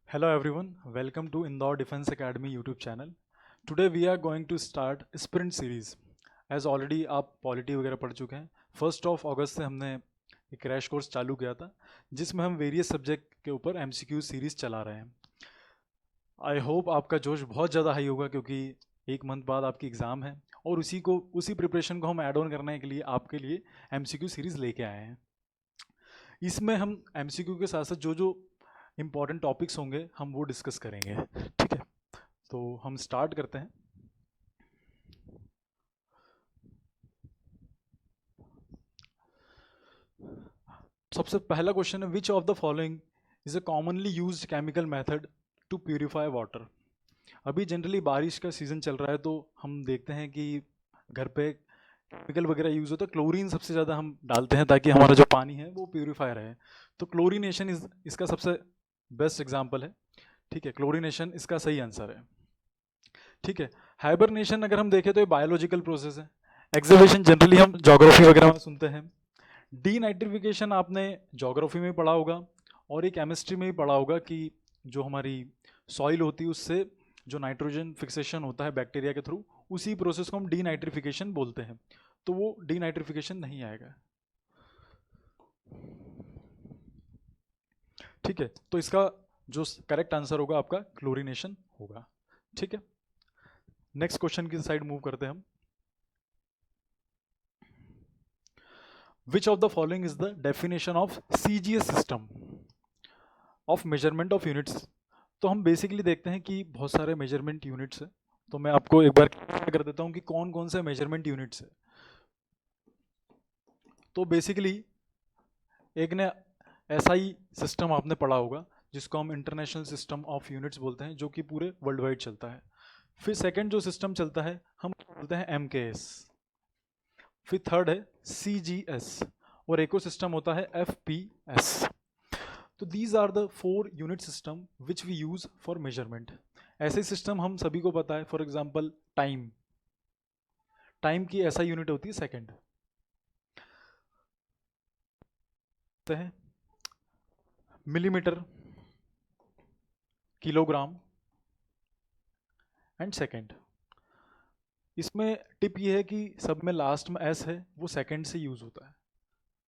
Hello everyone, welcome to Indore Defense Academy YouTube channel. Today we are going to start sprint series. As already आप polity वगैरह पढ़ चुके हैं, 1 अगस्त से हमने एक क्रैश कोर्स चालू किया था जिसमें हम वेरियस सब्जेक्ट के ऊपर MCQ सीरीज चला रहे हैं। आई होप आपका जोश बहुत ज़्यादा हाई होगा क्योंकि एक मंथ बाद आपकी एग्ज़ाम है और उसी प्रिपरेशन को हम ऐड ऑन करने के लिए आपके लिए MCQ सीरीज़ लेके आए हैं। इसमें हम MCQ के साथ साथ जो इम्पॉर्टेंट टॉपिक्स होंगे हम वो डिस्कस करेंगे। ठीक है, तो हम स्टार्ट करते हैं। सबसे पहला क्वेश्चन है, which of the following is a commonly used chemical method to purify water. अभी जनरली बारिश का सीज़न चल रहा है तो हम देखते हैं कि घर पे केमिकल वगैरह यूज़ होता है। क्लोरीन सबसे ज़्यादा हम डालते हैं ताकि हमारा जो पानी है वो प्यूरिफाई रहे। तो क्लोरीनेशन इसका सबसे बेस्ट एग्जाम्पल है। ठीक है, क्लोरीनेशन इसका सही आंसर है। ठीक है, हाइबरनेशन अगर हम देखें तो ये बायोलॉजिकल प्रोसेस है। एक्सिबिशन जनरली हम ज्योग्राफी वगैरह में सुनते हैं। डीनाइट्रिफिकेशन आपने ज्योग्राफी में पढ़ा होगा और एक केमिस्ट्री में भी पढ़ा होगा कि जो हमारी सॉइल होती है उससे जो नाइट्रोजन फिक्सेशन होता है बैक्टीरिया के थ्रू, उसी प्रोसेस को हम डीनाइट्रिफिकेशन बोलते हैं। तो वो डीनाइट्रिफिकेशन नहीं आएगा। ठीक है, तो इसका जो करेक्ट आंसर होगा आपका क्लोरीनेशन होगा। ठीक है, नेक्स्ट क्वेश्चन की साइड मूव करते हैं हम। Which of the following is the definition of CGS system of measurement of units. तो हम बेसिकली देखते हैं कि बहुत सारे मेजरमेंट यूनिट्स है। तो मैं आपको एक बार कर देता हूं कि कौन कौन से मेजरमेंट यूनिट्स है। तो बेसिकली एक ने SI सिस्टम आपने पढ़ा होगा जिसको हम इंटरनेशनल सिस्टम ऑफ यूनिट्स बोलते हैं, जो कि पूरे वर्ल्ड वाइड चलता है। फिर सेकंड जो सिस्टम चलता है हम बोलते हैं MKS। फिर थर्ड है CGS और इको सिस्टम होता है FPS। तो these are the 4 unit system which we use for measurement. ऐसे सिस्टम हम सभी को पता है। फॉर एग्जाम्पल टाइम, टाइम की ऐसा यूनिट होती है सेकंड है, मिलीमीटर, किलोग्राम एंड सेकंड। इसमें टिप ये है कि सब में लास्ट में S है, वो सेकंड से यूज होता है,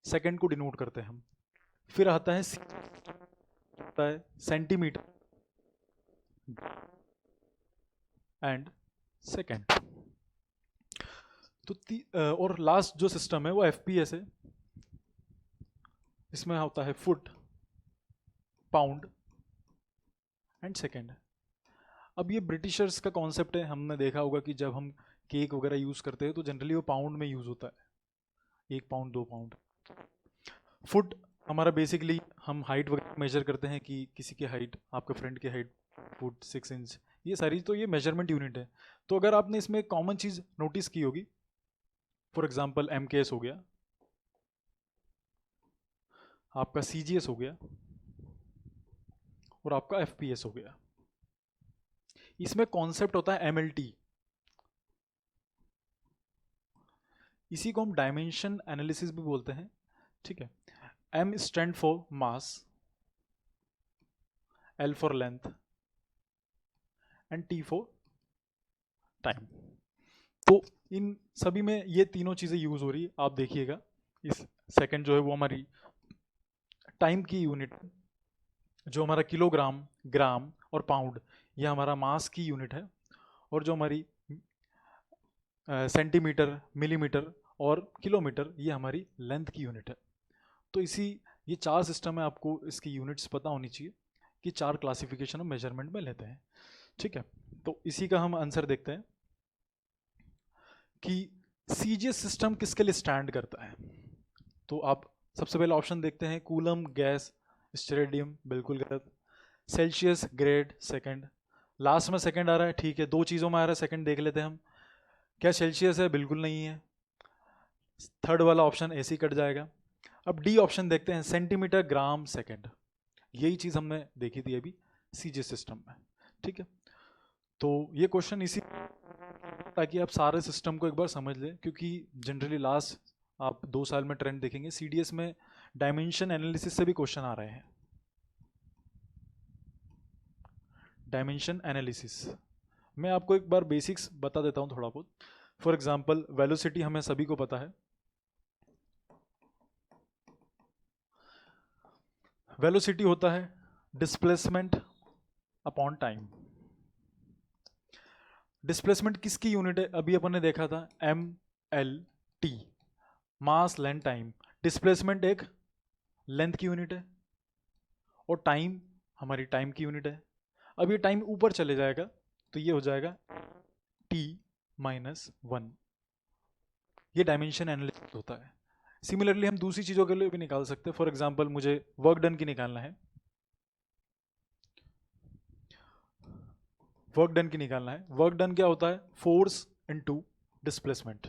सेकंड को डिनोट करते हैं हम। फिर आता है होता है सेंटीमीटर एंड सेकंड। तो और लास्ट जो सिस्टम है वो FPS है। इसमें होता है फुट, पाउंड एंड सेकंड। अब ये ब्रिटिशर्स का कॉन्सेप्ट है। हमने देखा होगा कि जब हम केक वगैरह यूज करते हैं तो जनरली वो पाउंड में यूज होता है, 1 पाउंड 2 पाउंड। फुट हमारा बेसिकली हम हाइट वगैरह मेजर करते हैं कि किसी की हाइट, आपके फ्रेंड की हाइट फुट 6 इंच, ये सारी तो ये मेजरमेंट यूनिट है। तो अगर आपने इसमें कॉमन चीज नोटिस की होगी, फॉर एग्जाम्पल MKS हो गया, आपका CGS हो गया और आपका FPS हो गया। इसमें कॉन्सेप्ट होता है MLT। इसी को हम डायमेंशन एनालिसिस भी बोलते हैं। ठीक है, M stand for mass, L for length and T for time. तो इन सभी में ये तीनों चीजें यूज हो रही है। आप देखिएगा इस सेकंड जो है वो हमारी टाइम की यूनिट, जो हमारा किलोग्राम, ग्राम और पाउंड ये हमारा मास की यूनिट है, और जो हमारी सेंटीमीटर, मिलीमीटर और किलोमीटर ये हमारी लेंथ की यूनिट है। तो ये 4 सिस्टम है, आपको इसकी यूनिट्स पता होनी चाहिए कि 4 क्लासिफिकेशन ऑफ मेजरमेंट में लेते हैं। ठीक है, तो इसी का हम आंसर देखते हैं कि CGS सिस्टम किसके लिए स्टैंड करता है। तो आप सबसे पहले ऑप्शन देखते हैं, कूलम, गैस, स्टेरिडियम, बिल्कुल गलत। Celsius, grade, second. लास्ट में सेकंड आ रहा है, ठीक है, 2 चीज़ों में आ रहा है सेकंड, देख लेते हैं हम। क्या सेल्सियस है? बिल्कुल नहीं है। थर्ड वाला ऑप्शन ऐसे ही कट जाएगा। अब डी ऑप्शन देखते हैं, सेंटीमीटर, ग्राम, सेकंड। यही चीज़ हमने देखी थी अभी CGS सिस्टम में। ठीक है, तो ये क्वेश्चन इसी ताकि आप सारे सिस्टम को एक बार समझ लें, क्योंकि जनरली लास्ट आप 2 साल में ट्रेंड देखेंगे CDS में डायमेंशन एनालिसिस से भी क्वेश्चन आ रहे हैं। Dimension analysis. मैं आपको एक बार बेसिक्स बता देता हूँ थोड़ा बहुत। फॉर एग्जांपल वेलोसिटी हमें सभी को पता है। वेलोसिटी होता है डिस्प्लेसमेंट अपॉन टाइम। डिस्प्लेसमेंट किसकी यूनिट है? अभी अपन ने देखा था MLT, मास लेंथ टाइम। डिस्प्लेसमेंट एक लेंथ की यूनिट है और टाइम हमारी टाइम की यूनिट है। अब ये टाइम ऊपर चले जाएगा तो ये हो जाएगा T-1। ये डायमेंशन एनालिसिस होता है। सिमिलरली हम दूसरी चीज़ों के लिए भी निकाल सकते हैं। फॉर एग्जांपल मुझे वर्क डन की निकालना है, वर्क डन की निकालना है। वर्क डन क्या होता है? Force into displacement.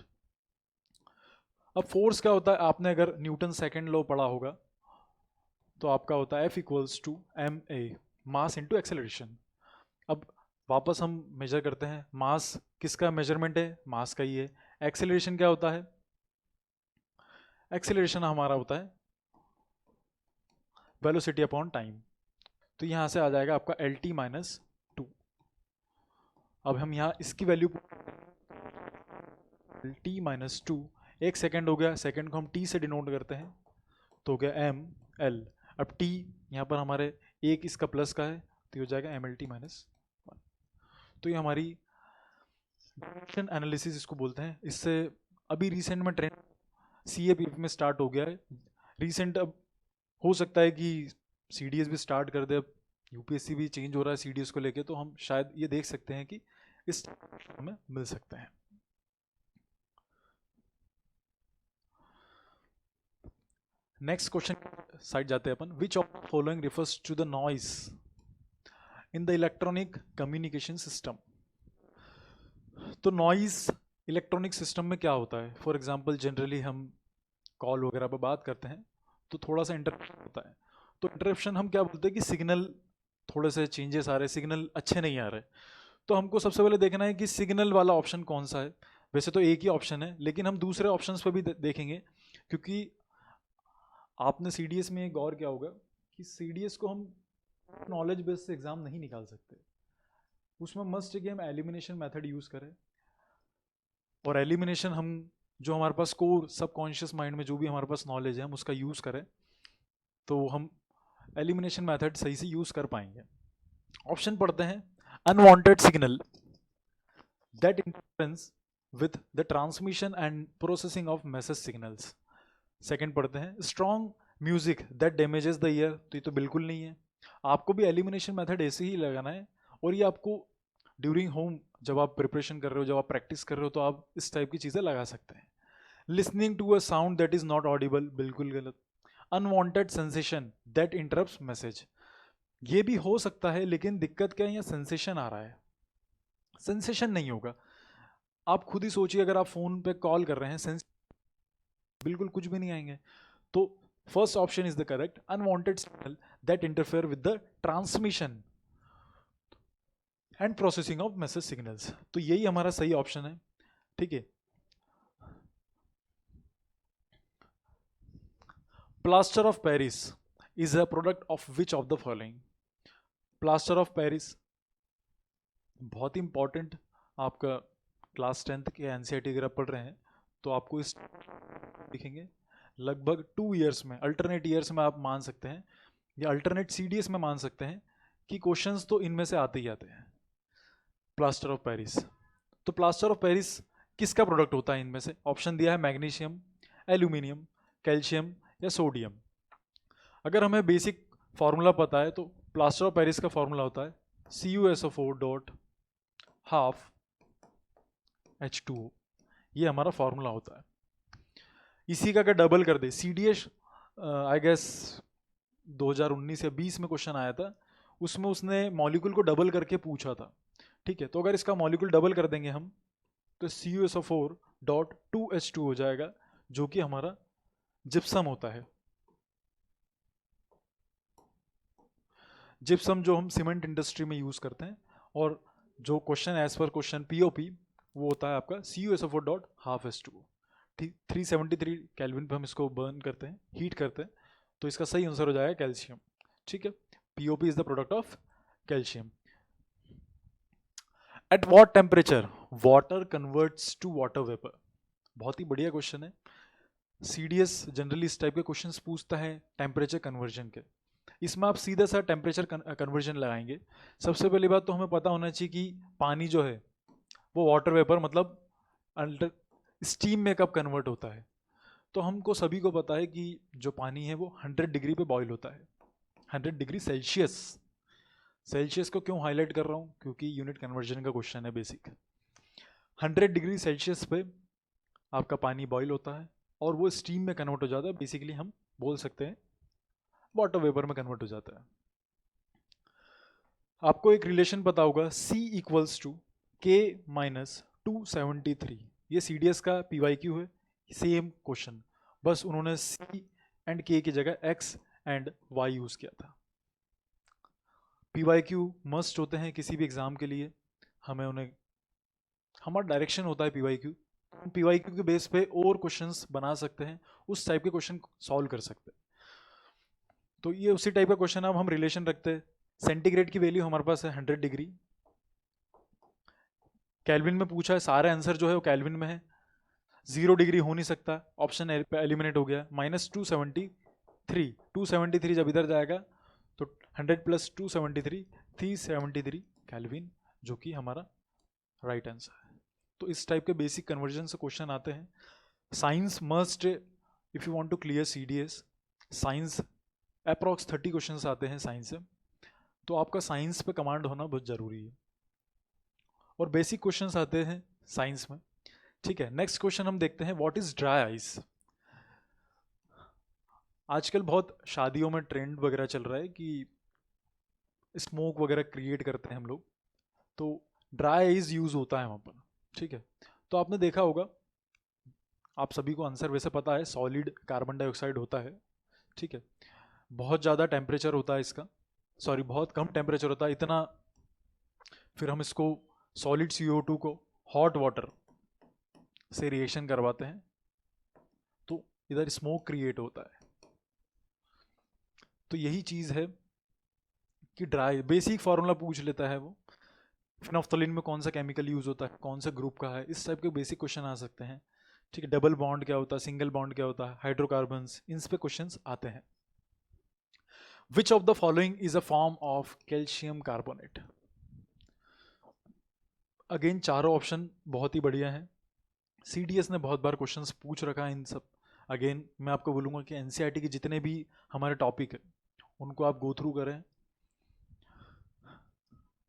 अब फोर्स क्या होता है? आपने अगर न्यूटन सेकंड लॉ पढ़ा होगा तो आपका होता है F equals to ma, mass into acceleration. अब वापस हम मेजर करते हैं, मास किसका मेजरमेंट है? मास का ही है। एक्सेलरेशन क्या होता है? एक्सेलरेशन हमारा होता है वेलोसिटी अपॉन टाइम। तो यहां से आ जाएगा आपका LT माइनस 2। अब हम यहाँ इसकी वैल्यू LT माइनस 2, एक सेकेंड हो गया, सेकेंड को हम T से डिनोट करते हैं तो हो गया ML। अब T यहाँ पर हमारे एक इसका प्लस का है तो ये हो जाएगा MLT माइनस 1। तो ये हमारी डायमेंशन एनालिसिस इसको बोलते हैं। इससे अभी रिसेंट में ट्रेंड CAPF में स्टार्ट हो गया है रिसेंट। अब हो सकता है कि CDS भी स्टार्ट कर दे। अब UPSC भी चेंज हो रहा है CDS को लेके, तो हम शायद ये देख सकते हैं कि इस हमें मिल सकते हैं। नेक्स्ट क्वेश्चन साइड जाते हैं अपन। Which of following refers to the noise in the electronic communication system? तो नॉइज इलेक्ट्रॉनिक सिस्टम में क्या होता है? फॉर एग्जांपल जनरली हम कॉल वगैरह पर बात करते हैं तो थोड़ा सा इंटरप्शन होता है। तो इंटरप्शन हम क्या बोलते हैं कि सिग्नल थोड़े से चेंजेस आ रहे, सिग्नल अच्छे नहीं आ रहे। तो हमको सबसे पहले देखना है कि सिग्नल वाला ऑप्शन कौन सा है। वैसे तो एक ही ऑप्शन है लेकिन हम दूसरे ऑप्शंस पर भी देखेंगे, क्योंकि आपने CDS में गौर किया होगा कि CDS को हम नॉलेज बेस से एग्जाम नहीं निकाल सकते। उसमें मस्ट है कि हम एलिमिनेशन मेथड यूज करें। और एलिमिनेशन हम जो हमारे पास कोर सबकॉन्शियस माइंड में जो भी हमारे पास नॉलेज है हम उसका यूज करें तो हम एलिमिनेशन मेथड सही से यूज कर पाएंगे। ऑप्शन पढ़ते हैं। Unwanted signal that interference with the transmission and processing of message signals. Second पढ़ते हैं। Strong music that damages the year. तो ये तो बिल्कुल नहीं है। आपको भी एलिमिनेशन मेथड ऐसे ही लगाना है और ये आपको ड्यूरिंग होम जब आप प्रिपरेशन कर रहे हो, जब आप प्रैक्टिस कर रहे हो तो आप इस टाइप की चीज़ें लगा सकते हैं। Listening to a sound that is not audible, बिल्कुल गलत। Unwanted sensation that interrupts message, ये भी हो सकता है लेकिन दिक्कत क्या है, यहाँ सेंसेशन आ रहा है। सेंसेशन नहीं होगा। आप खुद ही सोचिए, अगर आप फोन पे कॉल कर रहे हैं बिल्कुल कुछ भी नहीं आएंगे। तो first option is the correct, unwanted signal that interfere with the transmission and processing of message signals. तो यही हमारा सही ऑप्शन है। ठीक है। Plaster of Paris is a product of which of the following? Plaster of Paris बहुत ही important, आपका class 10th के NCERT अगर आप पढ़ रहे हैं तो आपको इस दिखेंगे लगभग 2 ईयर्स में, अल्टरनेट ईयर्स में आप मान सकते हैं या अल्टरनेट CDS में मान सकते हैं कि क्वेश्चंस तो इनमें से आते ही आते हैं। प्लास्टर ऑफ पेरिस, तो प्लास्टर ऑफ पेरिस किसका प्रोडक्ट होता है? इनमें से ऑप्शन दिया है मैग्नीशियम, एल्यूमिनियम, कैल्शियम या सोडियम। अगर हमें बेसिक फार्मूला पता है तो प्लास्टर ऑफ पेरिस का फार्मूला होता है CuSO4 डॉट हाफ H2O। ये हमारा फार्मूला होता है। इसी का अगर डबल कर दे, CDS आई गेस 2019 या 20 में क्वेश्चन आया था, उसमें उसने मॉलिक्यूल को डबल करके पूछा था। ठीक है, तो अगर इसका मॉलिक्यूल डबल कर देंगे हम तो CuSO4 डॉट 2H2 हो जाएगा, जो कि हमारा जिप्सम होता है। जिप्सम जो हम सीमेंट इंडस्ट्री में यूज करते हैं, और जो question as per question POP वो होता है आपका CuSO4 डॉट हाफ H2O। ठीक, 373 केल्विन पे हम इसको बर्न करते हैं, हीट करते हैं, तो इसका सही आंसर हो जाएगा कैल्शियम। ठीक है, POP is the product of calcium. At what temperature water converts to water vapour. बहुत ही बढ़िया क्वेश्चन है। सीडीएस जनरली इस टाइप के क्वेश्चंस पूछता है टेम्परेचर कन्वर्जन के। इसमें आप सीधा सा टेम्परेचर कन्वर्जन लगाएंगे। सबसे पहली बात तो हमें पता होना चाहिए कि पानी जो है वो वाटर वेपर मतलब अंडर स्टीम में कब कन्वर्ट होता है। तो हमको सभी को पता है कि जो पानी है वो 100 डिग्री पे बॉईल होता है, 100 डिग्री सेल्सियस। सेल्सियस को क्यों हाईलाइट कर रहा हूँ, क्योंकि यूनिट कन्वर्जन का क्वेश्चन है बेसिक। 100 डिग्री सेल्सियस पे आपका पानी बॉईल होता है और वो स्टीम में कन्वर्ट हो जाता है। बेसिकली हम बोल सकते हैं वाटर वेपर में कन्वर्ट हो जाता है। आपको एक रिलेशन पता होगा C equals to K minus 273। ये CDS का PYQ है, सेम क्वेश्चन, बस उन्होंने C एंड K की जगह X एंड Y यूज किया था। PYQ मस्ट होते हैं किसी भी एग्जाम के लिए, हमें उन्हें, हमारा डायरेक्शन होता है PYQ। हम PYQ के बेस पे और क्वेश्चंस बना सकते हैं, उस टाइप के क्वेश्चन सॉल्व कर सकते हैं। तो ये उसी टाइप का क्वेश्चन अब हम रिलेशन रखते हैं। सेंटीग्रेड की वैल्यू हमारे पास है 100 डिग्री, केल्विन में पूछा है, सारे आंसर जो है वो केल्विन में है, 0 डिग्री हो नहीं सकता, ऑप्शन एलिमिनेट हो गया। माइनस 273, 273 जब इधर जाएगा तो 100 प्लस 273, 373 केल्विन, जो कि हमारा राइट आंसर है। तो इस टाइप के बेसिक कन्वर्जन से क्वेश्चन आते हैं। Science must, if you want to clear CDS science, approx 30 questions आते हैं साइंस से, तो आपका साइंस पे कमांड होना बहुत ज़रूरी है और बेसिक क्वेश्चंस आते हैं साइंस में। ठीक है, नेक्स्ट क्वेश्चन हम देखते हैं, व्हाट इज ड्राई आइस। आजकल बहुत शादियों में ट्रेंड वगैरह चल रहा है कि स्मोक वगैरह क्रिएट करते हैं हम लोग, तो ड्राई आइस यूज होता है वहाँ पर। ठीक है, तो आपने देखा होगा, आप सभी को आंसर वैसे पता है, सॉलिड कार्बन डाइऑक्साइड होता है। ठीक है, बहुत ज़्यादा टेम्परेचर होता है इसका, सॉरी बहुत कम टेम्परेचर होता है इतना, फिर हम इसको सॉलिड CO2 को हॉट वाटर से रिएक्शन करवाते हैं तो इधर स्मोक क्रिएट होता है। तो यही चीज़ है कि ड्राई, बेसिक फार्मूला पूछ लेता है वो, फिनोफ्थलीन में कौन सा केमिकल यूज होता है, कौन सा ग्रुप का है, इस टाइप के बेसिक क्वेश्चन आ सकते हैं। ठीक है, डबल बॉन्ड क्या होता है, सिंगल बॉन्ड क्या होता है, हाइड्रोकार्बन्स, इन पे क्वेश्चंस आते हैं। Which of the following is a form of calcium carbonate. Again चारों ऑप्शन बहुत ही बढ़िया हैं, CDS ने बहुत बार क्वेश्चंस पूछ रखा है इन सब। अगेन मैं आपको बोलूँगा कि NCERT के जितने भी हमारे टॉपिक है उनको आप गो थ्रू करें।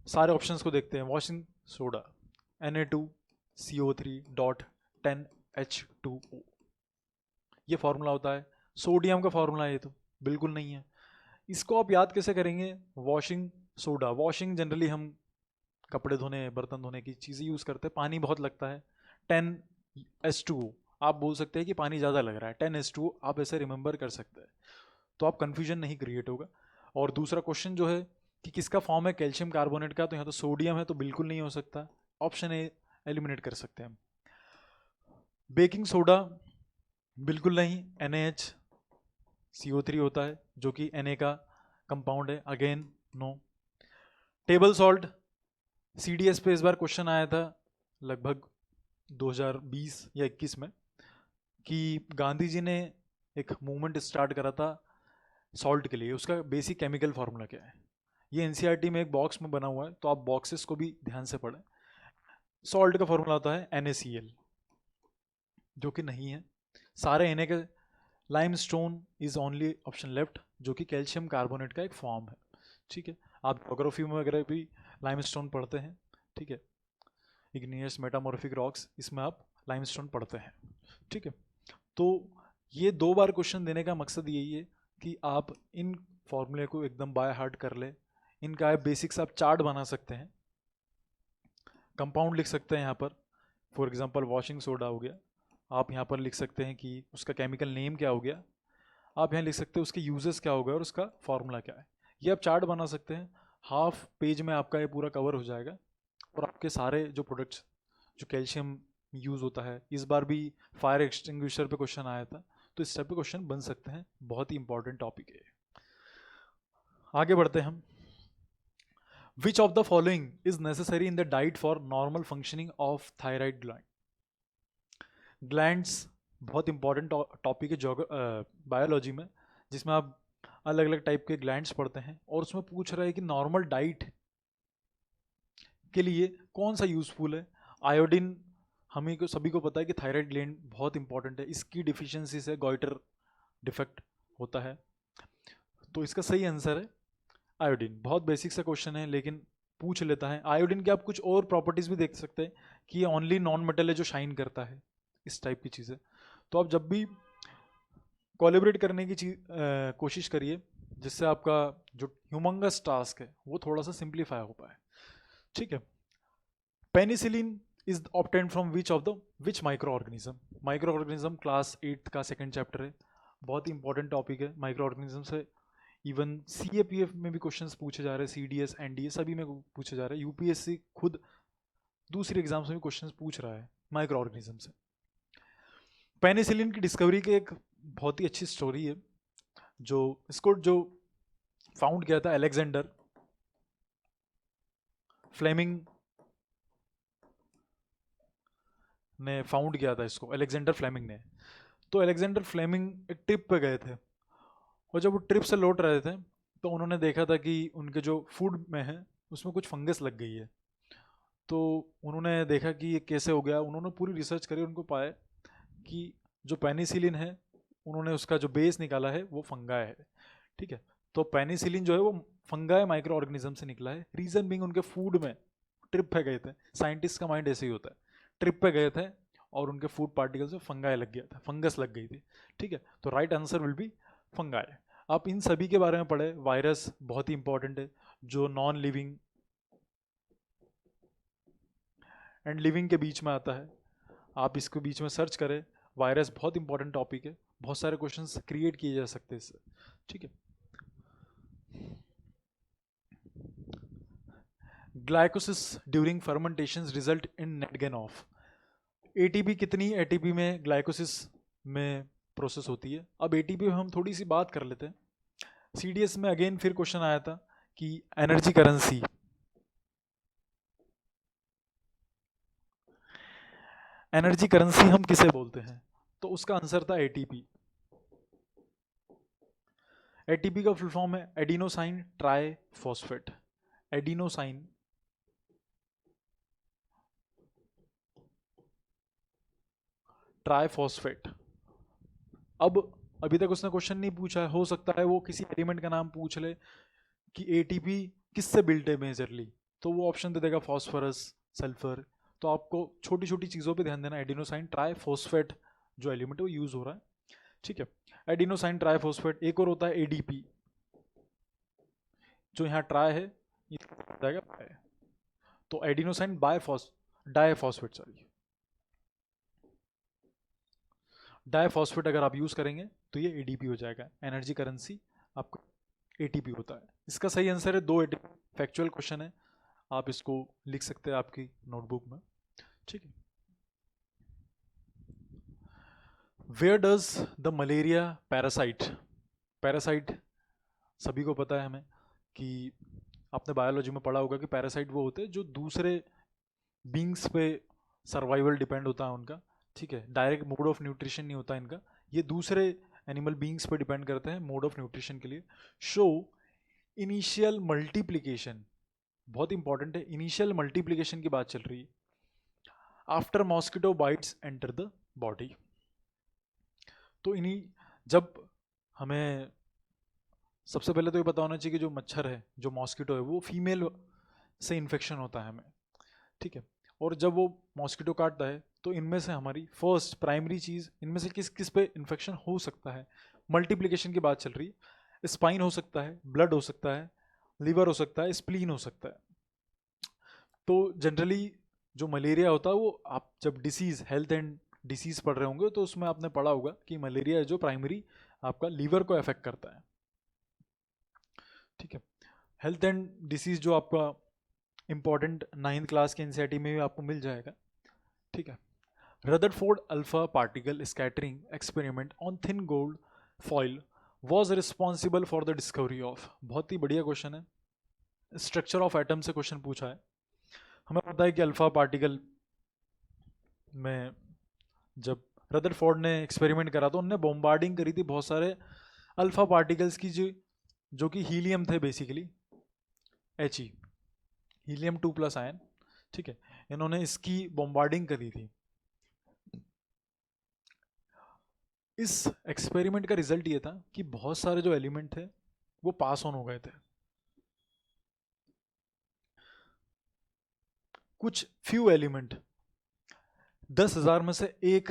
सारे ऑप्शंस को देखते हैं। वॉशिंग सोडा Na2CO3.10H2O, ये फार्मूला होता है। सोडियम का फार्मूला है ये तो बिल्कुल नहीं है। इसको आप याद कैसे करेंगे, वॉशिंग सोडा, वॉशिंग जनरली हम कपड़े धोने बर्तन धोने की चीज़ें यूज़ करते हैं, पानी बहुत लगता है। 10H2O, आप बोल सकते हैं कि पानी ज़्यादा लग रहा है, 10H2O आप ऐसे रिमेंबर कर सकते हैं, तो आप कन्फ्यूजन नहीं क्रिएट होगा। और दूसरा क्वेश्चन जो है कि किसका फॉर्म है कैल्शियम कार्बोनेट का, तो यहाँ तो सोडियम है तो बिल्कुल नहीं हो सकता, ऑप्शन ए एलिमिनेट कर सकते हैं हम। बेकिंग सोडा बिल्कुल नहीं, NaHCO3 होता है जो कि Na का कंपाउंड है, again no. Table salt, CDS पे इस बार क्वेश्चन आया था लगभग 2020 या 21 में, कि गांधी जी ने एक मूवमेंट स्टार्ट करा था सॉल्ट के लिए, उसका बेसिक केमिकल फार्मूला क्या है। ये NCERT में एक बॉक्स में बना हुआ है, तो आप बॉक्सेस को भी ध्यान से पढ़ें। सॉल्ट का फार्मूला होता है NaCl, जो कि नहीं है, सारे Na के। Limestone is only option left, जो कि कैल्शियम कार्बोनेट का एक फॉर्म है। ठीक है, आप ज्योग्राफी में वगैरह भी लाइमस्टोन पढ़ते हैं। ठीक है, इग्नियस मेटामॉर्फिक रॉक्स, इसमें आप लाइमस्टोन पढ़ते हैं। ठीक है, तो ये 2 बार क्वेश्चन देने का मकसद यही है कि आप इन फॉर्मूले को एकदम बाय हार्ट कर ले। इनका बेसिक्स आप चार्ट बना सकते हैं, कंपाउंड लिख सकते हैं यहाँ पर, फॉर एग्जांपल वॉशिंग सोडा हो गया, आप यहाँ पर लिख सकते हैं कि उसका केमिकल नेम क्या हो गया, आप यहाँ लिख सकते हैं उसके यूजेस क्या हो गया और उसका फॉर्मूला क्या है। ये आप चार्ट बना सकते हैं, हाफ पेज में आपका ये पूरा कवर हो जाएगा और आपके सारे जो प्रोडक्ट्स जो कैल्शियम यूज़ होता है, इस बार भी फायर एक्सटिंग्विशर पे क्वेश्चन आया था, तो इस टाइप के क्वेश्चन बन सकते हैं, बहुत ही इंपॉर्टेंट टॉपिक है। आगे बढ़ते हैं हम। Which of the following is necessary in the diet for normal functioning of thyroid gland? Glands बहुत इंपॉर्टेंट टॉपिक है बायोलॉजी में, जिसमें आप अलग अलग टाइप के ग्लैंड्स पढ़ते हैं, और उसमें पूछ रहा है कि नॉर्मल डाइट के लिए कौन सा यूजफुल है। आयोडीन हमें को सभी को पता है कि थायराइड ग्लैंड बहुत इंपॉर्टेंट है, इसकी डिफिशियंसी से गॉइटर डिफेक्ट होता है। तो इसका सही आंसर है आयोडीन। बहुत बेसिक सा क्वेश्चन है लेकिन पूछ लेता है। आयोडीन के आप कुछ और प्रॉपर्टीज भी देख सकते हैं कि ये ओनली नॉन मेटल है जो शाइन करता है, इस टाइप की चीज़ें। तो आप जब भी कोलैबोरेट करने की कोशिश करिए जिससे आपका जो ह्यूमंगस टास्क है वो थोड़ा सा सिंप्लीफाई हो पाए। ठीक है। Penicillin is obtained from which micro organism? Micro organism class 8 का सेकंड चैप्टर है, बहुत ही इंपॉर्टेंट टॉपिक है। माइक्रो ऑर्गेनिज्म से इवन CAPF में भी क्वेश्चंस पूछे जा रहे हैं, CDS NDA सभी में पूछे जा रहे हैं, UPSC खुद दूसरे एग्जाम्स में भी क्वेश्चंस पूछ रहा है माइक्रो ऑर्गेनिज्म से। पेनिसिलिन की डिस्कवरी की एक बहुत ही अच्छी स्टोरी है। इसको जो फाउंड किया था अलेक्जेंडर फ्लेमिंग ने फाउंड किया था इसको, अलेक्जेंडर फ्लेमिंग ने। तो अलेक्जेंडर फ्लेमिंग एक ट्रिप पे गए थे, और जब वो ट्रिप से लौट रहे थे तो उन्होंने देखा था कि उनके जो फूड में है उसमें कुछ फंगस लग गई है। तो उन्होंने देखा कि ये कैसे हो गया, उन्होंने पूरी रिसर्च करी, उनको पाया कि जो पेनिसिलिन है उन्होंने उसका जो बेस निकाला है वो फंगाई है। ठीक है। तो पेनिसिलिन जो है वो फंगाई माइक्रो ऑर्गेनिज्म से निकला है। रीजन बीइंग उनके फूड में ट्रिप पे गए थे, साइंटिस्ट का माइंड ऐसे ही होता है, ट्रिप पे गए थे और उनके फूड पार्टिकल्स में फंगाई लग गया था, फंगस लग गई थी। ठीक है। तो right answer will be fungi. आप इन सभी के बारे में पढ़े। वायरस बहुत ही इंपॉर्टेंट है, जो नॉन लिविंग एंड लिविंग के बीच में आता है, आप इसके बीच में सर्च करें। वायरस बहुत इंपॉर्टेंट टॉपिक है, बहुत सारे क्वेश्चंस क्रिएट किए जा सकते हैं इससे। ठीक है। Glycolysis during fermentation result in net gain of ATP। कितनी ATP में ग्लाइकोसिस में प्रोसेस होती है? अब ATP में हम थोड़ी सी बात कर लेते हैं। CDS में अगेन फिर क्वेश्चन आया था कि एनर्जी करेंसी, एनर्जी करेंसी हम किसे बोलते हैं? तो उसका आंसर था ATP। ATP का फुल फॉर्म है adenosine try phosphate. Adenosine triphosphate. अब अभी तक उसने क्वेश्चन नहीं पूछा है, हो सकता है वो किसी एलिमेंट का नाम पूछ ले कि ATP किससे बिल्ट है मेजरली, तो वो ऑप्शन दे देगा फॉस्फोरस, सल्फर। तो आपको छोटी छोटी चीज़ों पे ध्यान देना। एडिनोसाइन ट्राइफॉस्फेट जो एलिमेंट है वो यूज हो रहा है। ठीक है। Adenosine triphosphate. एक और होता है ADP, जो यहाँ ट्राई है ये हो जाएगा बाय। तो एडिनोसाइन डाइफॉस्फेट, सॉरी डाइफॉस्फेट अगर आप यूज करेंगे तो ये ADP हो जाएगा। एनर्जी करेंसी आपको ATP होता है। इसका सही आंसर है 2 ATP। फैक्चुअल क्वेश्चन है, आप इसको लिख सकते हैं आपकी नोटबुक में। ठीक है। Where does the malaria parasite, parasite सभी को पता है हमें कि आपने बायोलॉजी में पढ़ा होगा कि पैरासाइट वो होते हैं जो दूसरे बींग्स पे सर्वाइवल डिपेंड होता है उनका। ठीक है। डायरेक्ट मोड ऑफ न्यूट्रिशन नहीं होता इनका, ये दूसरे एनिमल बींग्स पे डिपेंड करते हैं मोड ऑफ न्यूट्रिशन के लिए। शो इनिशियल मल्टीप्लीकेशन, बहुत इंपॉर्टेंट है, इनिशियल मल्टीप्लीकेशन की बात चल रही है after mosquito bytes enter the body. तो इन्हीं जब हमें सबसे पहले तो ये पता होना चाहिए कि जो मच्छर है, जो मॉस्किटो है, वो फीमेल से इन्फेक्शन होता है हमें। ठीक है। और जब वो मॉस्किटो काटता है तो इनमें से हमारी फर्स्ट प्राइमरी चीज़, इनमें से किस किस पे इन्फेक्शन हो सकता है? मल्टीप्लिकेशन की बात चल रही है। स्पाइन हो सकता है, ब्लड हो सकता है, लिवर हो सकता है, स्प्लीन हो सकता है। तो जनरली जो मलेरिया होता है वो आप जब डिसीज़, हेल्थ एंड डिसीज़ पढ़ रहे होंगे तो उसमें आपने पढ़ा होगा कि मलेरिया है जो प्राइमरी आपका लीवर को अफेक्ट करता है। ठीक है। हेल्थ एंड डिसीज़ जो आपका इंपॉर्टेंट 9th क्लास के NCERT में भी आपको मिल जाएगा। ठीक है। Rutherford alpha particle scattering experiment on thin gold foil was responsible for the discovery of. बहुत ही बढ़िया क्वेश्चन है। स्ट्रक्चर ऑफ एटम से क्वेश्चन पूछा है। हमें पता है कि अल्फा पार्टिकल में जब रदरफोर्ड ने एक्सपेरिमेंट करा तो उन्होंने बॉम्बार्डिंग करी थी बहुत सारे अल्फा पार्टिकल्स की, जो कि हीलियम थे बेसिकली, He, हीलियम 2+ आयन। ठीक है, इन्होंने इसकी बॉम्बार्डिंग करी थी। इस एक्सपेरिमेंट का रिजल्ट ये था कि बहुत सारे जो एलिमेंट थे वो पास ऑन हो गए थे। कुछ फ्यू एलिमेंट, 10,000 में से एक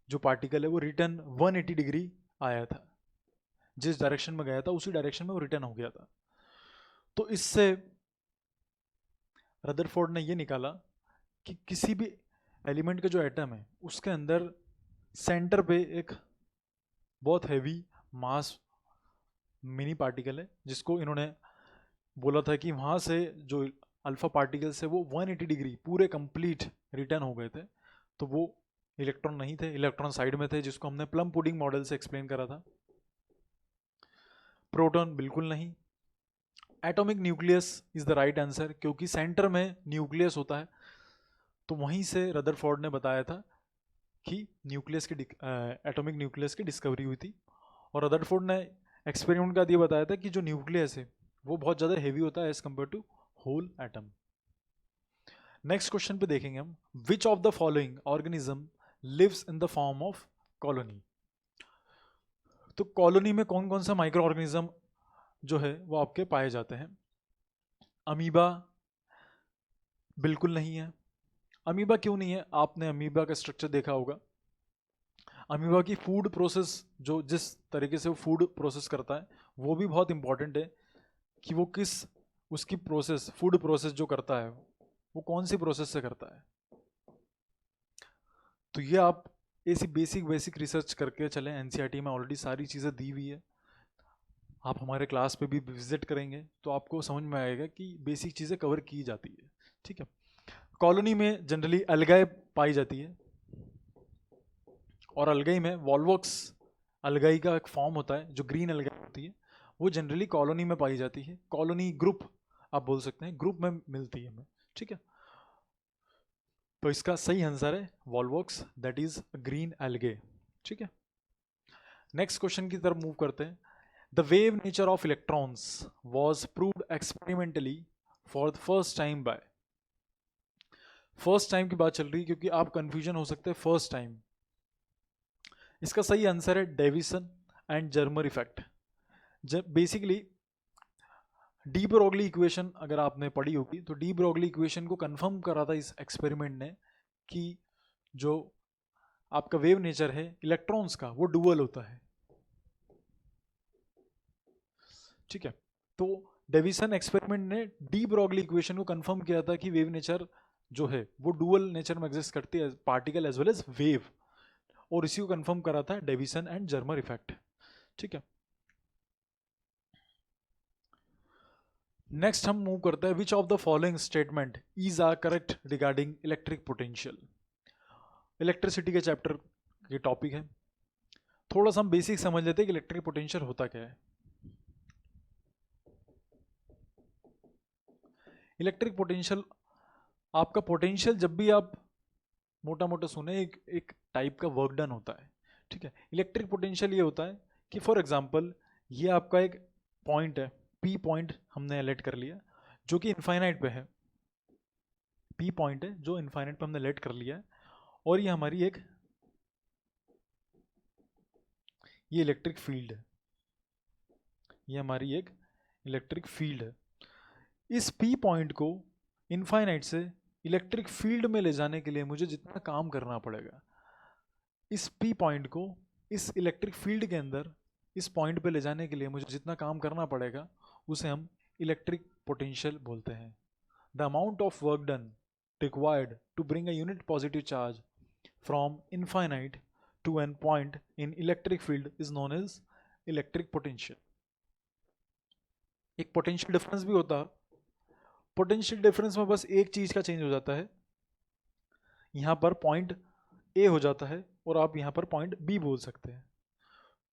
जो पार्टिकल है वो रिटर्न 180 डिग्री आया था, जिस डायरेक्शन में गया था उसी डायरेक्शन में वो रिटर्न हो गया था। तो इससे रदरफोर्ड ने ये निकाला कि किसी भी एलिमेंट का जो एटम है उसके अंदर सेंटर पे एक बहुत हैवी मास मिनी पार्टिकल है, जिसको इन्होंने बोला था कि वहाँ से जो अल्फा पार्टिकल्स है वो 180 डिग्री पूरे कंप्लीट रिटर्न हो गए थे। तो वो इलेक्ट्रॉन नहीं थे, इलेक्ट्रॉन साइड में थे, जिसको हमने प्लम पुडिंग मॉडल से एक्सप्लेन करा था। प्रोटॉन बिल्कुल नहीं। Atomic nucleus is the right answer, क्योंकि सेंटर में न्यूक्लियस होता है। तो वहीं से रदरफोर्ड ने बताया था कि न्यूक्लियस की एटॉमिक न्यूक्लियस की डिस्कवरी हुई थी। और रदरफोर्ड ने एक्सपेरिमेंट का ये बताया था कि जो न्यूक्लियस है वो बहुत ज़्यादा हेवी होता है as compare to whole atom. Next question पे देखेंगे हम, which of the following organism lives in the form of colony. तो कॉलोनी में कौन कौन सा माइक्रो ऑर्गेनिज्म जो है वो आपके पाए जाते हैं। अमीबा बिल्कुल नहीं है। अमीबा क्यों नहीं है? आपने अमीबा का स्ट्रक्चर देखा होगा। अमीबा की फूड प्रोसेस, जो जिस तरीके से वो फूड प्रोसेस करता है वो भी बहुत इंपॉर्टेंट है, कि वो किस उसकी प्रोसेस, फूड प्रोसेस जो करता है वो कौन सी प्रोसेस से करता है। तो ये आप ऐसी बेसिक रिसर्च करके चलें। एनसीईआरटी में ऑलरेडी सारी चीज़ें दी हुई है। आप हमारे क्लास पे भी विजिट करेंगे तो आपको समझ में आएगा कि बेसिक चीज़ें कवर की जाती है। ठीक है, कॉलोनी में जनरली अलगाई पाई जाती है, और अलगाई में वॉल्वॉक्स अलगाई का एक फॉर्म होता है, जो ग्रीन अलगाई होती है वो जनरली कॉलोनी में पाई जाती है। कॉलोनी ग्रुप आप बोल सकते हैं, ग्रुप में मिलती है हमें। ठीक है, तो इसका सही आंसर है volvox, that is green algae. ठीक है, नेक्स्ट क्वेश्चन की तरफ मूव करते हैं। The wave nature of electrons was proved experimentally for the first time by. First time की बात चल रही है क्योंकि आप कंफ्यूजन हो सकते हैं फर्स्ट टाइम। इसका सही आंसर है डेविसन एंड जर्मर इफेक्ट। जब बेसिकली डी ब्रोगली इक्वेशन अगर आपने पढ़ी होगी तो डी ब्रोगली इक्वेशन को कंफर्म करा था इस एक्सपेरिमेंट ने, कि जो आपका वेव नेचर है इलेक्ट्रॉन्स का वो डुअल होता है। ठीक है, तो डेविसन एक्सपेरिमेंट ने डी ब्रोगली इक्वेशन को कंफर्म किया था कि वेव नेचर जो है वो डुअल नेचर में एग्जिस्ट करती है, particle as well as wave, और इसी को कंफर्म करा था डेविसन एंड जर्मर इफेक्ट। ठीक है, नेक्स्ट हम मूव करते हैं, which of the following statement is are correct regarding electric potential. Electricity के चैप्टर के टॉपिक है। थोड़ा सा हम बेसिक समझ लेते हैं कि इलेक्ट्रिक पोटेंशियल होता क्या है। इलेक्ट्रिक पोटेंशियल, आपका पोटेंशियल जब भी आप मोटा मोटा सुने एक टाइप का वर्क डन होता है। ठीक है, इलेक्ट्रिक पोटेंशियल ये होता है कि फॉर एग्जांपल ये आपका एक पॉइंट है, पी पॉइंट हमने लेट कर लिया जो कि इनफाइनाइट पे है। पी पॉइंट है जो इनफाइनाइट पे हमने लेट कर लिया है, और ये हमारी एक ये इलेक्ट्रिक फील्ड है, ये हमारी एक इलेक्ट्रिक फील्ड है। इस पी पॉइंट को इनफाइनाइट से इलेक्ट्रिक फील्ड में ले जाने के लिए मुझे जितना काम करना पड़ेगा, इस पी पॉइंट को इस इलेक्ट्रिक फील्ड के अंदर इस पॉइंट पे ले जाने के लिए मुझे जितना काम करना पड़ेगा उसे हम इलेक्ट्रिक पोटेंशियल बोलते हैं। The amount of work done required to bring a unit positive charge from infinite to an point in electric field is known as electric potential. एक पोटेंशियल डिफरेंस भी होता है। पोटेंशियल डिफरेंस में बस एक चीज का चेंज हो जाता है, यहां पर पॉइंट ए हो जाता है और आप यहां पर पॉइंट बी बोल सकते हैं।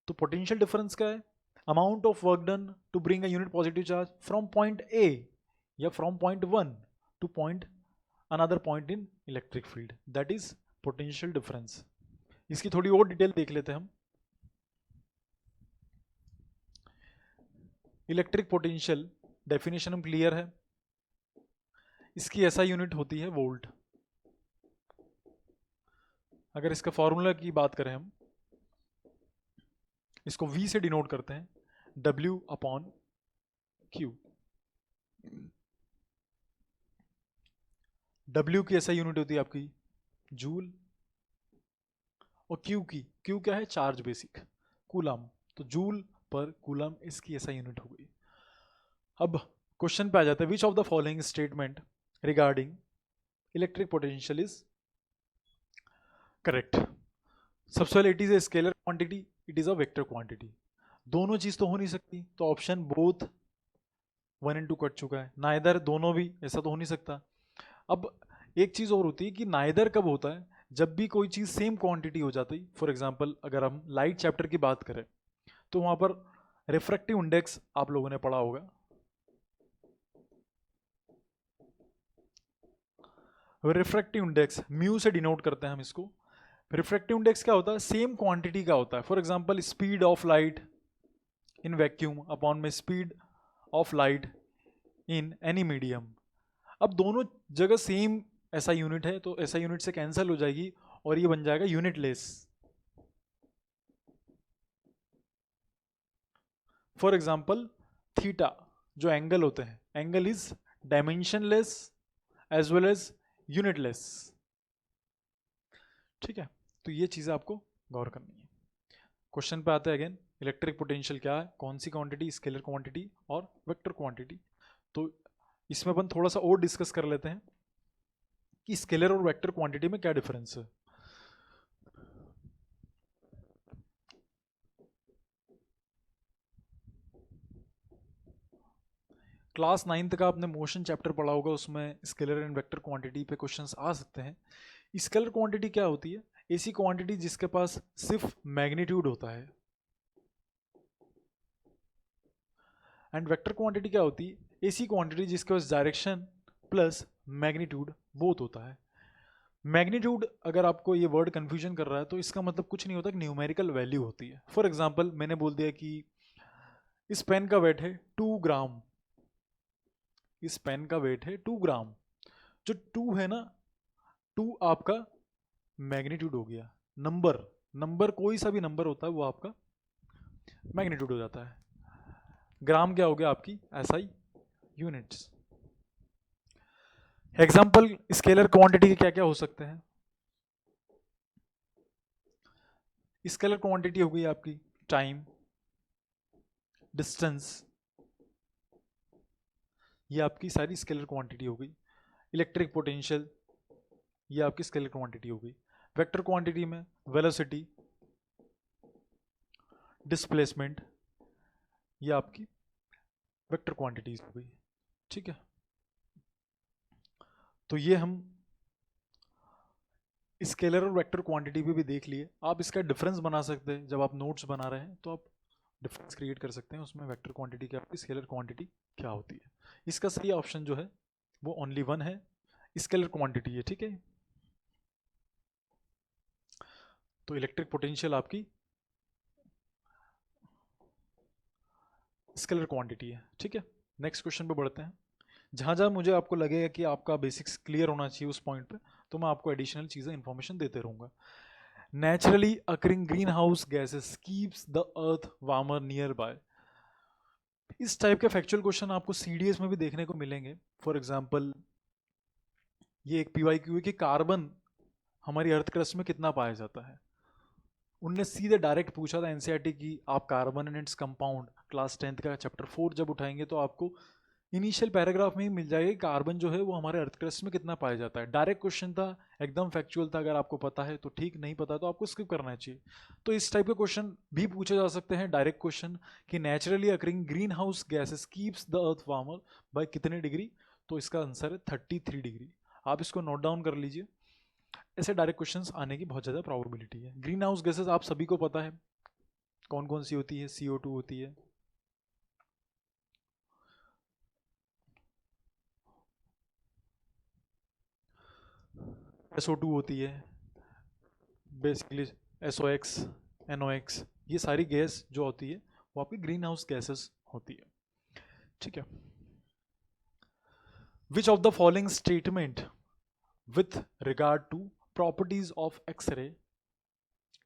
तो पोटेंशियल डिफरेंस क्या है? Amount of work done to bring a unit positive charge from point A या from point one to point another point in electric field, that is potential difference. इसकी थोड़ी और डिटेल देख लेते हैं हम। इलेक्ट्रिक पोटेंशियल डेफिनेशन हम clear है, इसकी ऐसा यूनिट होती है वोल्ट। अगर इसका फॉर्मूला की बात करें हम, इसको V से डिनोट करते हैं, W अपॉन Q। W की ऐसा यूनिट होती है आपकी जूल, और Q क्या है, चार्ज बेसिक, कूलम, तो जूल पर कूलम इसकी ऐसा यूनिट हो गई। अब क्वेश्चन पे आ जाता है, which of the following statement regarding electric potential is correct. सबसे पहले it is a scalar quantity, it is a vector quantity. दोनों चीज तो हो नहीं सकती, तो ऑप्शन बोथ 1 and 2 कट चुका है, नाइदर दोनों भी ऐसा तो हो नहीं सकता। अब एक चीज और होती है कि नाइदर कब होता है, जब भी कोई चीज सेम क्वांटिटी हो जाती है। फॉर एग्जांपल अगर हम लाइट चैप्टर की बात करें तो वहां पर रिफ्रैक्टिव इंडेक्स आप लोगों ने पढ़ा होगा। रिफ्रैक्टिव इंडेक्स म्यू से डिनोट करते हैं हम इसको। रिफ्रैक्टिव इंडेक्स क्या होता है, सेम क्वांटिटी का होता है। For example speed of light in vacuum upon में speed of light in any medium. अब दोनों जगह सेम ऐसा यूनिट है, तो ऐसा यूनिट से कैंसिल हो जाएगी और ये बन जाएगा यूनिटलेस। फॉर एग्जांपल थीटा जो एंगल होते हैं, angle is dimensionless as well as unitless. ठीक है, तो ये चीजें आपको गौर करनी है। क्वेश्चन पे आते हैं अगेन, इलेक्ट्रिक पोटेंशियल क्या है, कौन सी क्वांटिटी, स्केलर क्वांटिटी और वेक्टर क्वांटिटी। तो इसमें अपन थोड़ा सा और डिस्कस कर लेते हैं कि स्केलर और वेक्टर क्वांटिटी में क्या डिफरेंस है। क्लास 9th का आपने मोशन चैप्टर पढ़ा होगा, उसमें स्केलर एंड वेक्टर क्वांटिटी पे क्वेश्चंस आ सकते हैं। स्केलर क्वांटिटी क्या होती है, ऐसी क्वांटिटी जिसके पास सिर्फ मैग्नीट्यूड होता है। एंड वेक्टर क्वांटिटी क्या होती है, ऐसी क्वांटिटी जिसके पास डायरेक्शन प्लस मैग्नीट्यूड बोथ होता है। मैग्नीट्यूड अगर आपको ये वर्ड कंफ्यूजन कर रहा है तो इसका मतलब कुछ नहीं होता कि न्यूमेरिकल वैल्यू होती है। फॉर एग्जांपल मैंने बोल दिया कि इस पेन का वेट है 2 ग्राम, इस पेन का वेट है 2 ग्राम। जो 2 है ना, 2 आपका मैग्नीट्यूड हो गया। नंबर नंबर कोई सा भी नंबर होता है वो आपका मैग्नीट्यूड हो जाता है। ग्राम क्या हो गया आपकी SI units. Example scalar quantity के क्या क्या हो सकते हैं। स्केलर क्वांटिटी हो गई आपकी टाइम, डिस्टेंस, ये आपकी सारी स्केलर क्वांटिटी हो गई। इलेक्ट्रिक पोटेंशियल ये आपकी स्केलर क्वांटिटी हो गई। वेक्टर क्वांटिटी में वेलोसिटी, डिस्प्लेसमेंट, ये आपकी वेक्टर क्वांटिटीज हो गई। ठीक है, तो ये हम स्केलर और वेक्टर क्वांटिटी पे भी देख लिए। आप इसका डिफरेंस बना सकते हैं, जब आप नोट्स बना रहे हैं तो आप डिफरेंस क्रिएट कर सकते हैं उसमें, वेक्टर क्वांटिटी क्या होती है, स्केलर क्वांटिटी क्या होती है। इसका सही ऑप्शन जो है वो ओनली वन है, स्केलर क्वांटिटी है। ठीक है, तो इलेक्ट्रिक पोटेंशियल आपकी स्केलर क्वांटिटी है। ठीक है, नेक्स्ट क्वेश्चन पे बढ़ते हैं। जहाँ जहाँ मुझे आपको लगेगा कि आपका बेसिक्स क्लियर होना चाहिए उस पॉइंट पे, तो मैं आपको एडिशनल चीज़ें इंफॉर्मेशन देते रहूँगा। Naturally occurring green house gases keeps the earth warmer near by. इस टाइप के फैक्चुअल क्वेश्चन आपको सीडीएस में भी देखने को मिलेंगे। फॉर एग्जांपल ये एक पीवाईक्यू है कि कार्बन हमारी अर्थ क्रस्ट में कितना पाया जाता है। उनने सीधे डायरेक्ट पूछा था एनसीईआरटी की, आप carbon and its compound class 10th का चैप्टर 4 जब उठाएंगे तो आपको इनिशियल पैराग्राफ में ही मिल जाएगा कि कार्बन जो है वो हमारे अर्थ क्रस्ट में कितना पाया जाता है। डायरेक्ट क्वेश्चन था, एकदम फैक्चुअल था। अगर आपको पता है तो ठीक, नहीं पता तो आपको स्किप करना चाहिए। तो इस टाइप के क्वेश्चन भी पूछे जा सकते हैं, डायरेक्ट क्वेश्चन कि naturally occurring green house gases keeps the earth warmer by कितने डिग्री, तो इसका आंसर है 33 डिग्री। आप इसको नोट डाउन कर लीजिए, ऐसे डायरेक्ट क्वेश्चंस आने की बहुत ज़्यादा प्रोबेबिलिटी है। ग्रीन हाउस गैसेस आप सभी को पता है कौन कौन सी होती है, CO2 होती है, SO2 होती है, बेसिकली SOx, NOx, ये सारी गैस जो होती है वो आपकी ग्रीन हाउस गैसेस होती है, ठीक है। Which of the following statement with regard to properties of X-ray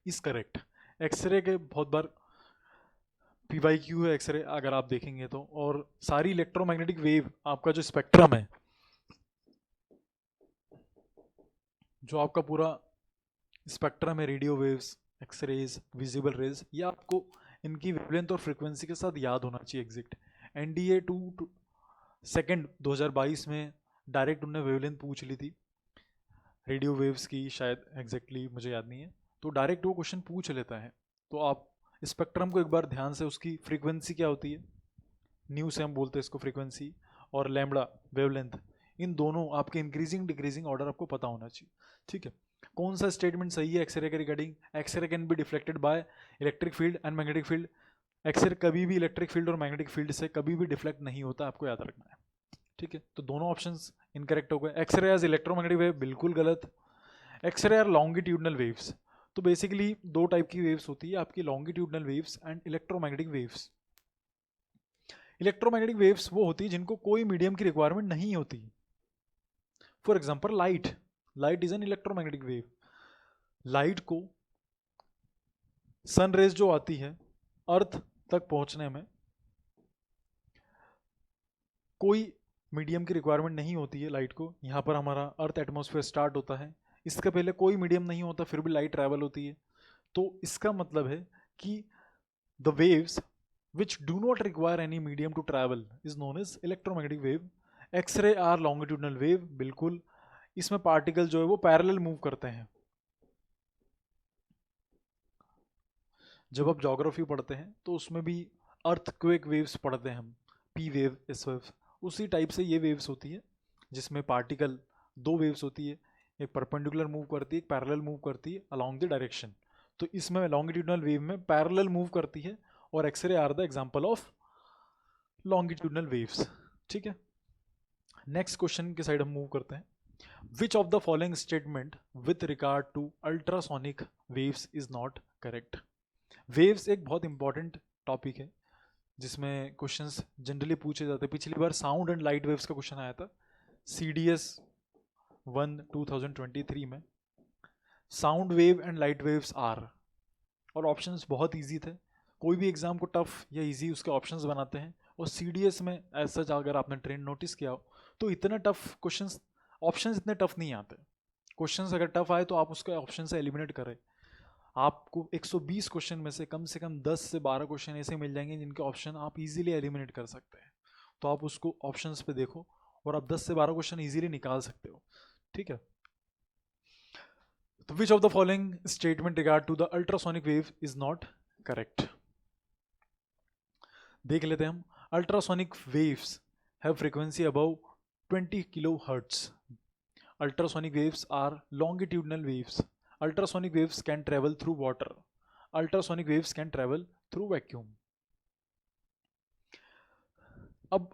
is correct. X-ray के बहुत बार PYQ है एक्सरे अगर आप देखेंगे तो, और सारी इलेक्ट्रोमैग्नेटिक वेव आपका जो स्पेक्ट्रम है, जो आपका पूरा स्पेक्ट्रम है, radio waves, X-rays, visible rays, ये आपको इनकी वेवलेंथ और फ्रीक्वेंसी के साथ याद होना चाहिए एग्जैक्ट। NDA 2 2022 में डायरेक्ट उन्होंने वेवलेंथ पूछ ली थी रेडियो वेव्स की, शायद एग्जैक्टली मुझे याद नहीं है, तो डायरेक्ट वो क्वेश्चन पूछ लेता है। तो आप स्पेक्ट्रम को एक बार ध्यान से, उसकी फ्रीक्वेंसी क्या होती है, न्यू से हम बोलते हैं इसको फ्रीक्वेंसी, और लैम्बडा वेवलेंथ, इन दोनों आपके इंक्रीजिंग डिक्रीजिंग ऑर्डर आपको पता होना चाहिए, ठीक है। कौन सा स्टेटमेंट सही है एक्सरे के regarding? X-ray can be deflected by electric field and magnetic field. X-ray कभी भी इलेक्ट्रिक फील्ड और मैग्नेटिक फील्ड से कभी भी डिफ्लेक्ट नहीं होता, आपको याद रखना है, ठीक है। तो दोनों ऑप्शंस इनकरेक्ट हो गए। एक्सरे एज इलेक्ट्रोमैग्नेटिक वेव बिल्कुल गलत। एक्सरे आर लॉन्गिट्यूडनल वेव्स, तो बेसिकली दो टाइप की वेव्स होती है आपकी, longitudinal waves and electromagnetic waves. Electromagnetic waves वो होती है जिनको कोई मीडियम की रिक्वायरमेंट नहीं होती। For example light, light is an electromagnetic wave. Light को सन रेज जो आती है अर्थ तक पहुंचने में कोई मीडियम की रिक्वायरमेंट नहीं होती है लाइट को। यहाँ पर हमारा अर्थ एटमॉस्फेयर स्टार्ट होता है, इसके पहले कोई मीडियम नहीं होता, फिर भी लाइट ट्रैवल होती है। तो इसका मतलब है कि the waves which do not require any medium to travel is known as electromagnetic wave. X-ray are longitudinal wave, बिल्कुल इसमें पार्टिकल जो है वो पैरेलल मूव करते हैं। जब आप ज्योग्राफी पढ़ते हैं तो उसमें भी अर्थक्वेक वेव्स पढ़ते हैं हम, पी वेव, एस वेव, उसी टाइप से ये वेव्स होती है जिसमें पार्टिकल, दो वेव्स होती है, एक परपेंडिकुलर मूव करती है, एक पैरेलल मूव करती है अलॉन्ग द डायरेक्शन। तो इसमें लॉन्गिट्यूडनल वेव में पैरेलल मूव करती है, और X-ray are the example of longitudinal waves, ठीक है। नेक्स्ट क्वेश्चन के साइड हम मूव करते हैं। Which of the following statement with regard to ultrasonic waves is not correct. Waves एक बहुत इंपॉर्टेंट टॉपिक है जिसमें क्वेश्चंस जनरली पूछे जाते हैं। पिछली बार साउंड एंड लाइट वेव्स का क्वेश्चन आया था CDS 1 2023 में, sound wave and light waves are, और ऑप्शंस बहुत इजी थे। कोई भी एग्जाम को टफ या इजी उसके ऑप्शंस बनाते हैं, और CDS में ऐसा अगर आपने ट्रेंड नोटिस किया हो तो इतना टफ क्वेश्चंस, ऑप्शंस इतने टफ नहीं आते। क्वेश्चंस अगर टफ आए तो आप उसके ऑप्शन से एलिमिनेट करें, आपको 120 क्वेश्चन में से कम 10 से 12 क्वेश्चन ऐसे मिल जाएंगे जिनके ऑप्शन आप इजीली एलिमिनेट कर सकते हैं। तो आप उसको ऑप्शंस पे देखो और आप 10 से 12 क्वेश्चन इजीली निकाल सकते हो, ठीक है। तो which of the following statement regard to the ultrasonic wave is not correct. देख लेते हैं हम। Ultrasonic waves have frequency above 20 kilohertz. Ultrasonic waves are longitudinal waves. Ultrasonic waves can travel through water. Ultrasonic waves can travel through vacuum. अब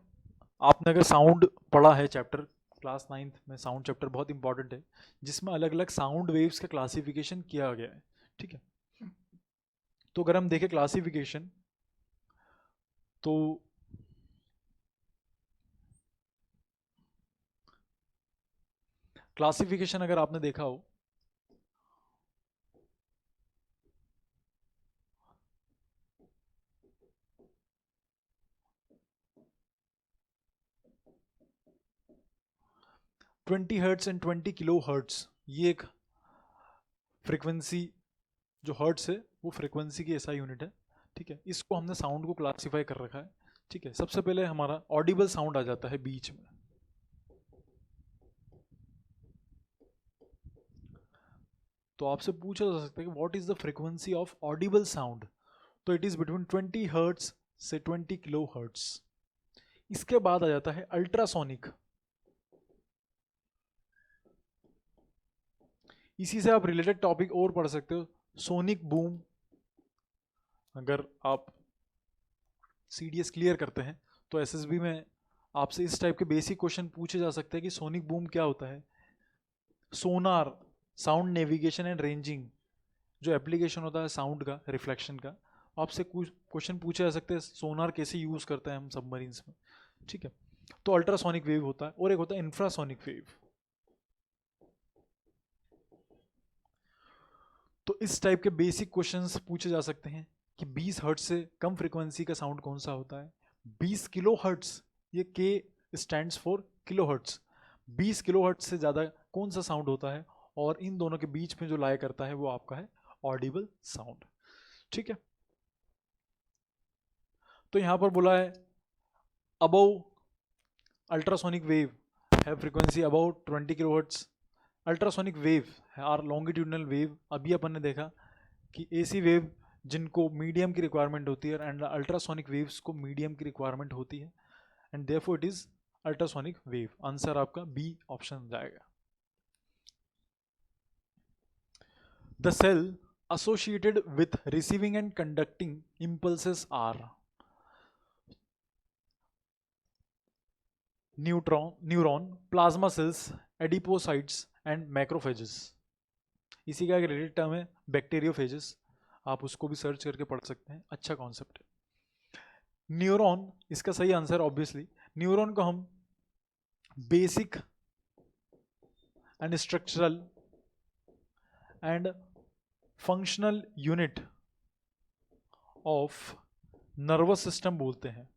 आपने अगर sound पढ़ा है chapter class 9th में, साउंड चैप्टर बहुत इंपॉर्टेंट है जिसमें अलग अलग साउंड वेव्स का क्लासिफिकेशन किया गया है, ठीक है। तो अगर हम देखें क्लासिफिकेशन, तो क्लासिफिकेशन अगर आपने देखा हो, twenty hertz and 20 kilo hertz, ये एक फ्रीक्वेंसी, जो हर्ट्स है वो फ्रीक्वेंसी की ऐसा यूनिट है, ठीक है। इसको हमने साउंड को क्लासिफाई कर रखा है, ठीक है। सबसे पहले हमारा ऑडिबल साउंड आ जाता है बीच में, तो आपसे पूछा जा सकता है कि what is the frequency of Audible sound, तो इट इज बिटवीन 20 हर्ट्स से 20 किलो हर्ट्स। इसके बाद आ जाता है अल्ट्रासोनिक, इसी से आप रिलेटेड टॉपिक और पढ़ सकते हो, सोनिक बूम। अगर आप CDS क्लियर करते हैं तो SSB में आपसे इस टाइप के बेसिक क्वेश्चन पूछे जा सकते हैं कि सोनिक बूम क्या होता है, sonar sound navigation and ranging, जो एप्लीकेशन होता है साउंड का, रिफ्लेक्शन का, आपसे कुछ क्वेश्चन पूछे जा सकते हैं, सोनार कैसे यूज़ करते हैं हम सबमरीन्स में, ठीक है। तो अल्ट्रासोनिक वेव होता है और एक होता है इंफ्रासोनिक वेव। तो इस टाइप के बेसिक क्वेश्चंस पूछे जा सकते हैं कि 20 हर्ट्ज से कम फ्रीक्वेंसी का साउंड कौन सा होता है। 20 किलो हर्ट्ज, ये के stands for kilo hertz, 20 kilo hertz से ज़्यादा कौन सा साउंड होता है, और इन दोनों के बीच में जो लाया करता है वो आपका है ऑडिबल साउंड, ठीक है। तो यहाँ पर बोला है अबव अल्ट्रासोनिक वेव है frequency about 20 kilo hertz. Ultrasonic wave are longitudinal wave, अभी अपन ने देखा कि एसी वेव जिनको मीडियम की रिक्वायरमेंट होती है एंड अल्ट्रासोनिक वेव्स को मीडियम की रिक्वायरमेंट होती है, and therefore it is ultrasonic wave. Answer आपका बी ऑप्शन जाएगा। The cell associated with receiving and conducting impulses are neuron, plasma cells, adipocytes and macrophages. इसी का एक रिलेटेड टर्म है बैक्टीरियोफेजेस, आप उसको भी सर्च करके पढ़ सकते हैं, अच्छा कॉन्सेप्ट है। न्यूरॉन, इसका सही आंसर ऑब्वियसली, न्यूरॉन को हम basic and structural and functional unit of nervous system बोलते हैं।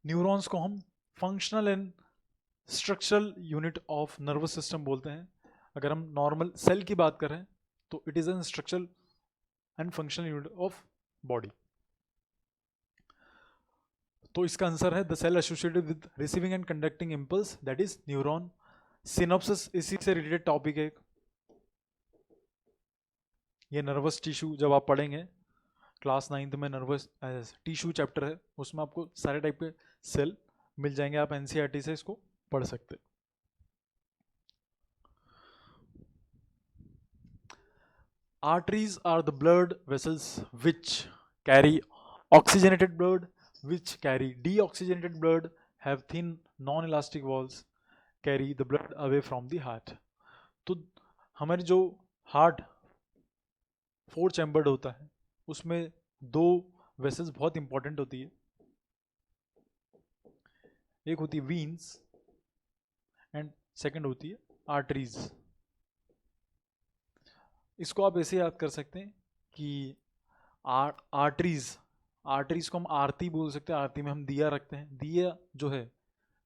न्यूरॉन्स को हम functional and structural unit of nervous system बोलते हैं। अगर हम नॉर्मल सेल की बात करें तो it is an structural and functional unit of body. तो इसका आंसर है the cell associated with receiving and conducting impulse, that is neuron. Synapsis इसी से रिलेटेड टॉपिक है, ये नर्वस टिश्यू जब आप पढ़ेंगे क्लास 9th में, नर्वस टिश्यू चैप्टर है, उसमें आपको सारे टाइप के सेल मिल जाएंगे, आप एनसीईआरटी से इसको पढ़ सकते हैं। Arteries are the blood vessels which carry oxygenated blood, which carry deoxygenated blood, have thin non-elastic walls, carry the blood away from the heart। तो हमारी जो हार्ट 4 चैम्बर्ड होता है उसमें 2 वेसल्स बहुत इंपॉर्टेंट होती है, एक होती है वीन्स एंड सेकंड होती है आर्टरीज। इसको आप ऐसे याद कर सकते हैं कि आर्टरीज को हम आरती बोल सकते हैं, आरती में हम दिया रखते हैं, दिया जो है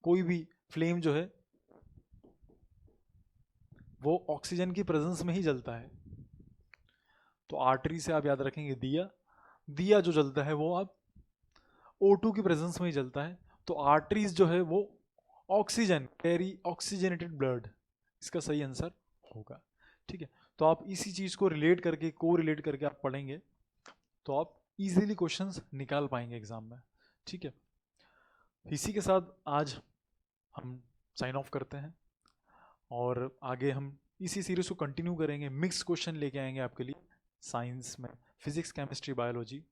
कोई भी फ्लेम जो है वो ऑक्सीजन की प्रेजेंस में ही जलता है। तो आर्टरी से आप याद रखेंगे दिया, दिया जो जलता है वो आप O2 की प्रेजेंस में ही जलता है। तो आर्टरीज जो है वो ऑक्सीजन कैरी ऑक्सीजनेटेड ब्लड, इसका सही आंसर होगा, ठीक है। तो आप इसी चीज को रिलेट करके, को रिलेट करके आप पढ़ेंगे तो आप इजीली क्वेश्चंस निकाल पाएंगे एग्जाम में, ठीक है। इसी के साथ आज हम साइन ऑफ करते हैं और आगे हम इसी सीरीज को कंटिन्यू करेंगे, मिक्स क्वेश्चन लेके आएंगे आपके लिए साइंस में, फिजिक्स, केमिस्ट्री, बायोलॉजी।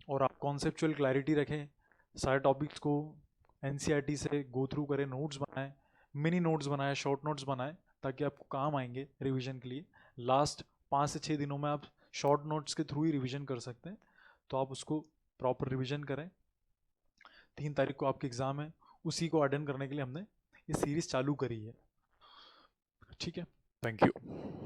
और आप कॉन्सेप्चुअल क्लैरिटी रखें, सारे टॉपिक्स को एनसीईआरटी से गो थ्रू करें, नोट्स बनाएं, मिनी नोट्स बनाएं, शॉर्ट नोट्स बनाएं, ताकि आपको काम आएंगे रिवीजन के लिए। लास्ट 5 से 6 दिनों में आप शॉर्ट नोट्स के थ्रू ही रिवीजन कर सकते हैं, तो आप उसको प्रॉपर रिवीजन करें। 3 तारीख को आपकी एग्ज़ाम है, उसी को अटेंड करने के लिए हमने ये सीरीज़ चालू करी है, ठीक है। Thank you.